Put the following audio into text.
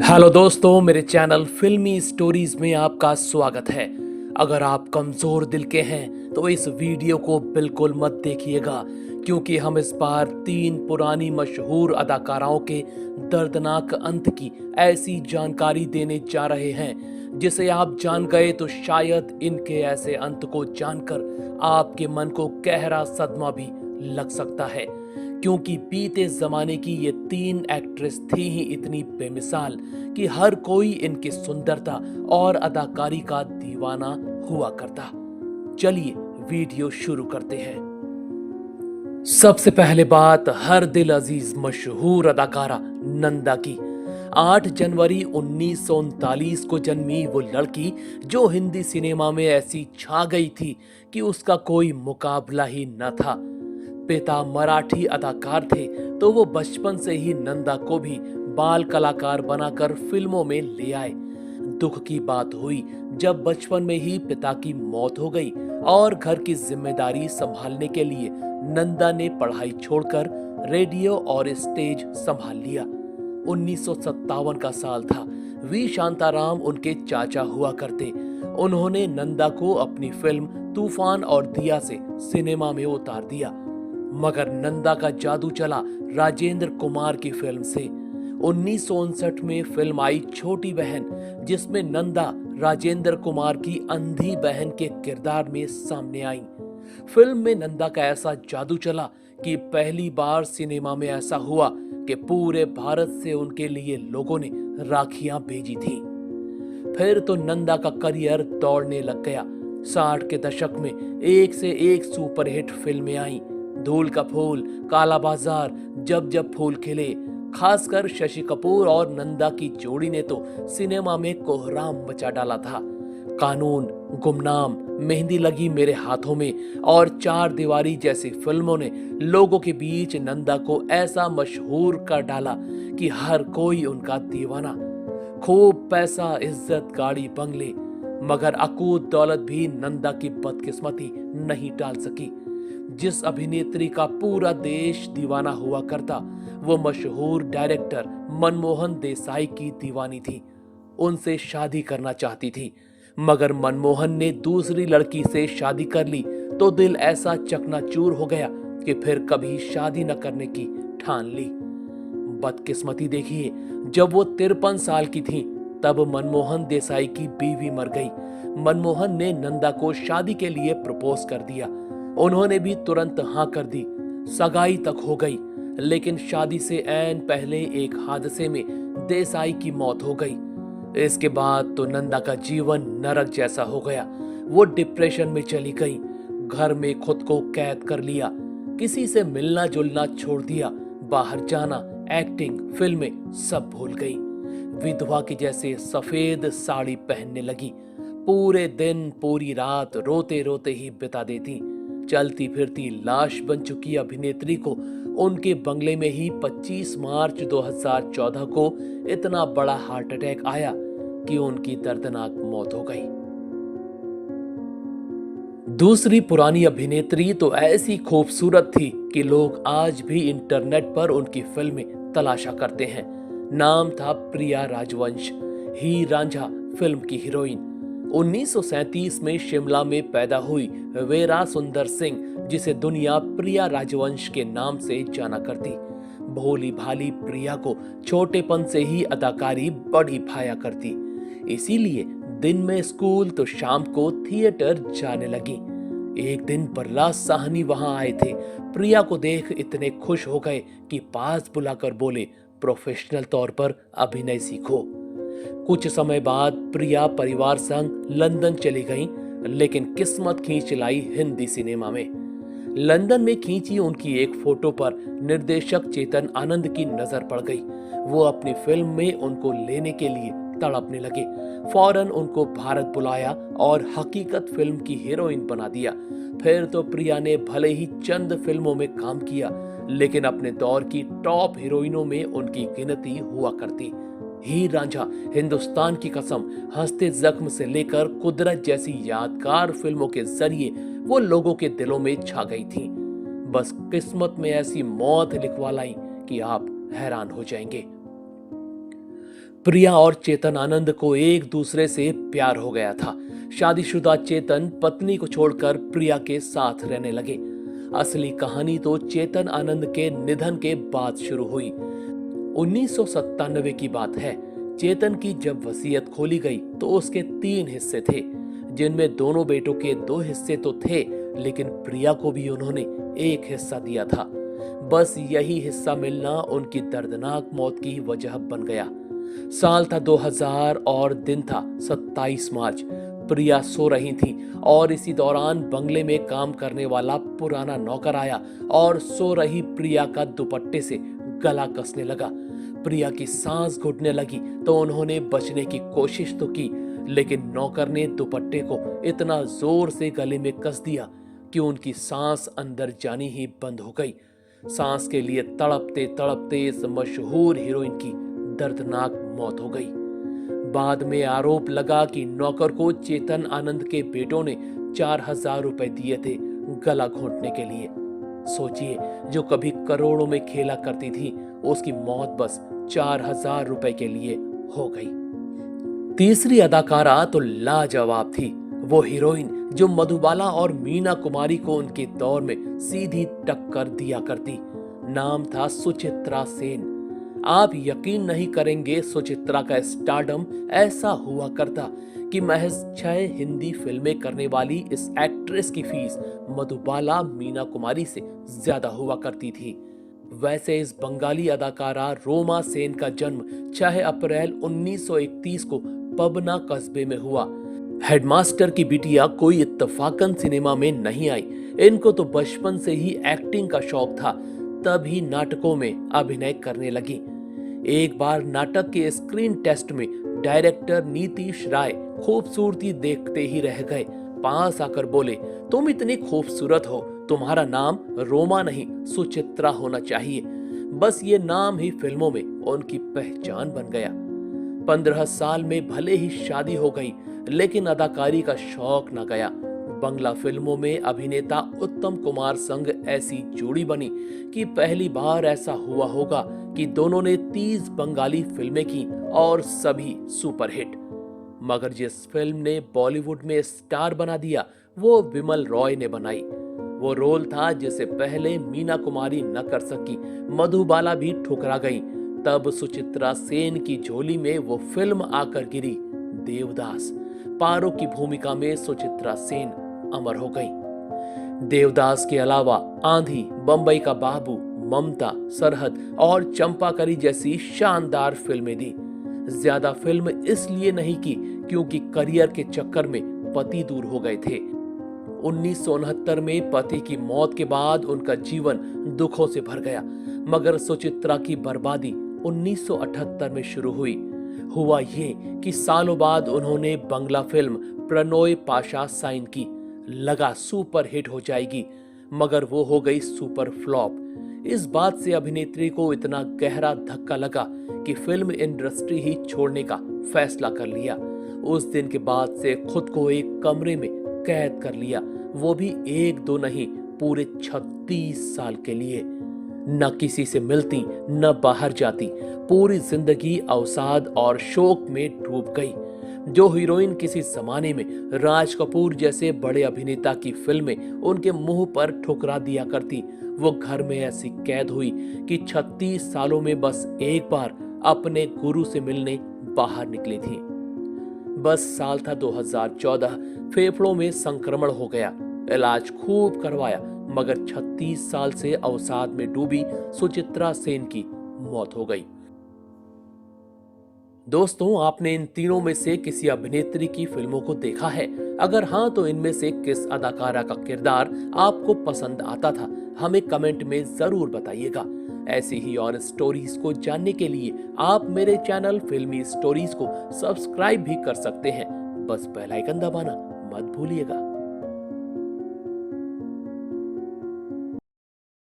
Hello दोस्तों, मेरे channel फिल्मी स्टोरीज में आपका स्वागत है। अगर आप कमजोर दिल के हैं तो इस वीडियो को बिल्कुल मत देखिएगा, क्योंकि हम इस बार 3 पुरानी मशहूर अदाकाराओं के दर्दनाक अंत की ऐसी जानकारी देने जा रहे हैं जिसे आप जान गए तो शायद इनके ऐसे अंत को जानकर आपके मन को गहरा सदमा भी लग सकता है। क्योंकि बीते जमाने की ये 3 एक्ट्रेस थी ही इतनी बेमिसाल कि हर कोई इनकी सुंदरता और अदाकारी का दीवाना हुआ करता। चलिए वीडियो शुरू करते हैं। सबसे पहले बात हर दिल अजीज मशहूर अदाकारा नंदा की। 8 जनवरी 1939 को जन्मी वो लड़की जो हिंदी सिनेमा में ऐसी छा गई थी कि उसका कोई मुकाबला ही न था। पिता मराठी अदाकार थे तो वो बचपन से ही नंदा को भी बाल कलाकार बनाकर फिल्मों में ले आए। दुख की बात हुई जब बचपन में ही पिता की मौत हो गई और घर की जिम्मेदारी संभालने के लिए नंदा ने पढ़ाई छोड़कर रेडियो और स्टेज संभाल लिया। 1957 का साल था। वी शांताराम उनके चाचा हुआ करते। उन्होंने नंदा को अपनी फिल्म तूफान और दिया से सिनेमा में उतार दिया। मगर नंदा का जादू चला राजेंद्र कुमार की फिल्म से। 1959 में फिल्म आई छोटी बहन, जिसमें नंदा राजेंद्र कुमार की अंधी बहन के किरदार में सामने आई। फिल्म में नंदा का ऐसा जादू चला कि पहली बार सिनेमा में ऐसा हुआ कि पूरे भारत से उनके लिए लोगों ने राखियां भेजी थी। फिर तो नंदा का करियर दौड़ने लग गया। 60 के दशक में एक से एक सुपरहिट फिल्में आई। धूल का फूल, काला बाजार, जब जब फूल खिले। खासकर शशि कपूर और नंदा की जोड़ी ने तो सिनेमा में कोहराम मचा डाला था। कानून, गुमनाम, मेहंदी लगी मेरे हाथों में और चार दीवारी जैसी फिल्मों ने लोगों के बीच नंदा को ऐसा मशहूर कर डाला कि हर कोई उनका दीवाना। खूब पैसा, इज्जत, गाड़ी, बंगले, मगर अकूत दौलत भी नंदा की बदकिस्मती नहीं टाल सकी। जिस अभिनेत्री का पूरा देश दीवाना हुआ करता वो मशहूर डायरेक्टर मनमोहन देसाई की दीवानी थी। उनसे शादी करना चाहती थी, मगर मनमोहन ने दूसरी लड़की से शादी कर ली तो दिल ऐसा चकनाचूर हो गया कि फिर कभी शादी न करने की ठान ली। बदकिस्मती देखिए, जब वो 53 साल की थी तब मनमोहन देसाई की बीवी मर गई। मनमोहन ने नंदा को शादी के लिए प्रपोज कर दिया। उन्होंने भी तुरंत हाँ कर दी। सगाई तक हो गई, लेकिन शादी से ऐन पहले एक हादसे में देसाई की मौत हो गई। इसके बाद तो नंदा का जीवन नरक जैसा हो गया। वो डिप्रेशन में चली गई। घर में खुद को कैद कर लिया। किसी से मिलना जुलना छोड़ दिया। बाहर जाना, एक्टिंग, फिल्में सब भूल गई। विधवा की जैसे सफेद साड़ी पहनने लगी। पूरे दिन पूरी रात रोते रोते ही बिता देती। चलती फिरती लाश बन चुकी अभिनेत्री को उनके बंगले में ही 25 मार्च 2014 को इतना बड़ा हार्ट अटैक आया कि उनकी दर्दनाक मौत हो गई। दूसरी पुरानी अभिनेत्री तो ऐसी खूबसूरत थी कि लोग आज भी इंटरनेट पर उनकी फिल्में तलाशा करते हैं। नाम था प्रिया राजवंश, हीर रांझा फिल्म की हीरोइन। 1937 में शिमला में पैदा हुई वेरा सुंदर सिंह, जिसे दुनिया प्रिया राजवंश के नाम से जाना करती। भोली भाली प्रिया को छोटेपन से ही अदाकारी बड़ी भाया करती। इसीलिए दिन में स्कूल तो शाम को थिएटर जाने लगी। एक दिन प्रहलाद साहनी वहां आए थे। प्रिया को देख इतने खुश हो गए कि पास बुलाकर बोले, प्रोफेशनल तौर पर अभिनय सीखो। कुछ समय बाद प्रिया परिवार संग लंदन चली गईं, लेकिन किस्मत खींच लाई हिंदी सिनेमा में। लंदन में खींची उनकी एक फोटो पर निर्देशक चेतन आनंद की नजर पड़ गई। वो अपनी फिल्म में उनको लेने के लिए तड़पने लगे। फौरन उनको भारत बुलाया और हकीकत फिल्म की हीरोइन बना दिया। फिर तो प्रिया ने भले ही चंद फिल्मों में काम किया, लेकिन अपने दौर की टॉप हीरोइनों में उनकी गिनती हुआ करती। हीर रांझा, हिंदुस्तान की कसम, हंसते जख्म से लेकर कुदरत जैसी यादगार फिल्मों के जरिए वो लोगों के दिलों में छा गई थी। बस किस्मत में ऐसी मौत लिखवा लाई कि आप हैरान हो जाएंगे। प्रिया और चेतन आनंद को एक दूसरे से प्यार हो गया था। शादीशुदा चेतन पत्नी को छोड़कर प्रिया के साथ रहने लगे। असली कहानी तो चेतन आनंद के निधन के बाद शुरू हुई। 1997 की बात है। चेतन की जब वसीयत खोली गई तो उसके 3 हिस्से थे, जिनमें दोनों बेटों के 2 हिस्से तो थे, लेकिन प्रिया को भी उन्होंने एक हिस्सा दिया था। बस यही हिस्सा मिलना उनकी दर्दनाक मौत की वजह बन गया। साल था 2000 और दिन था 27 मार्च। प्रिया सो रही थी और इसी दौरान बंगले में काम करने वाला पुराना नौकर आया और सो रही प्रिया का दुपट्टे से गला कसने लगा। प्रिया की सांस घुटने लगी तो उन्होंने बचने की कोशिश तो की, लेकिन नौकर ने दुपट्टे को इतना जोर से गले में कस दिया कि उनकी सांस अंदर जानी ही बंद हो गई। सांस के लिए तड़पते तड़पते इस मशहूर हीरोइन की दर्दनाक मौत हो गई। बाद में आरोप लगा कि नौकर को चेतन आनंद के बेटों ने 4000 रुपए दिए थे गला घोंटने के लिए। सोचिए, जो कभी करोड़ों में खेला करती थी, उसकी मौत बस 4000 रुपए के लिए हो गई। तीसरी अदाकारा तो लाजवाब थी। वो हीरोइन जो मधुबाला और मीना कुमारी को उनके दौर में सीधी टक्कर दिया करती। नाम था सुचित्रा सेन। आप यकीन नहीं करेंगे, सुचित्रा का स्टारडम ऐसा हुआ करता कि महज 6 हिंदी फिल्में करने वाली इस एक्ट्रेस की फीस मधुबाला मीना कुमारी से ज्यादा हुआ करती थी। वैसे इस बंगाली अदाकारा रोमा सेन का जन्म 6 अप्रैल 1931 को पबना कस्बे में हुआ। हेडमास्टर की बिटिया कोई इत्तफाकन सिनेमा में नहीं आई। इनको तो बचपन से ही एक्टिंग का शौक था, तभी नाटकों में अभिनय करने लगी। एक बार नाटक के स्क्रीन टेस्ट में डायरेक्टर नीतीश राय खूबसूरती देखते ही रह गए। पास आकर बोले, तुम इतनी खूबसूरत हो, तुम्हारा नाम रोमा नहीं सुचित्रा होना चाहिए। बस ये नाम ही फिल्मों में उनकी पहचान बन गया। 15 साल में भले ही शादी हो गई, लेकिन अदाकारी का शौक न गया। बंगला फिल्मों में अभिनेता उत्तम कुमार संग ऐसी जोड़ी बनी कि पहली बार ऐसा हुआ होगा कि दोनों ने 30 बंगाली फिल्में की और सभी सुपरहिट। मगर जिस फिल्म ने बॉलीवुड में स्टार बना दिया, वो विमल रॉय ने बनाई। वो रोल था जिसे पहले मीना कुमारी न कर सकी, मधुबाला भी ठुकरा गई। तब सुचित्रा सेन की झोली में वो फिल्म आकर गिरी, देवदास। पारो की भूमिका में सुचित्रा सेन अमर हो गई। देवदास के अलावा आंधी, बंबई का बाबू, ममता, सरहद और चंपाकली जैसी शानदार फिल्में दी। ज्यादा फिल्म इसलिए नहीं की क्योंकि करियर के चक्कर में पति दूर हो गए थे। 1969 में पति की मौत के बाद उनका जीवन दुखों से भर गया। मगर सुचित्रा की बर्बादी 1978 में शुरू हुई। हुआ ये कि सालों बाद उन्होंने बंगला फिल्म प्रणोय पाशा साइन की। लगा सुपर हिट हो जाएगी, मगर वो हो गई सुपर फ्लॉप। इस बात से अभिनेत्री को इतना गहरा धक्का लगा कि फिल्म इंडस्ट्री ही छोड़ने का फैसला कर लिया। उस दिन के बाद से खुद को एक कमरे में कैद कर लिया, वो भी 1-2 नहीं, पूरे 36 साल के लिए। न किसी से मिलती, न बाहर जाती। पूरी जिंदगी अवसाद और शोक में डूब गई। जो हीरोइन किसी जमाने में राज कपूर जैसे बड़े अभिनेता की फिल्में उनके मुंह पर ठुकरा दिया करती, वो घर में ऐसी कैद हुई कि 36 सालों में बस एक बार अपने गुरु से मिलने बाहर निकली थी। बस साल था 2014। फेफड़ों में संक्रमण हो गया। इलाज खूब करवाया, मगर 36 साल से अवसाद में डूबी सुचित्रा सेन की मौत हो गई। दोस्तों, आपने इन तीनों में से किसी अभिनेत्री की फिल्मों को देखा है? अगर हाँ, तो इनमें से किस अदाकारा का किरदार आपको पसंद आता था? हमें कमेंट में जरूर बताइएगा। ऐसी ही और स्टोरीज को जानने के लिए आप मेरे चैनल फिल्मी स्टोरीज को सब्सक्राइब भी कर सकते हैं। बस बेल आइकन दबाना मत भूलिएगा।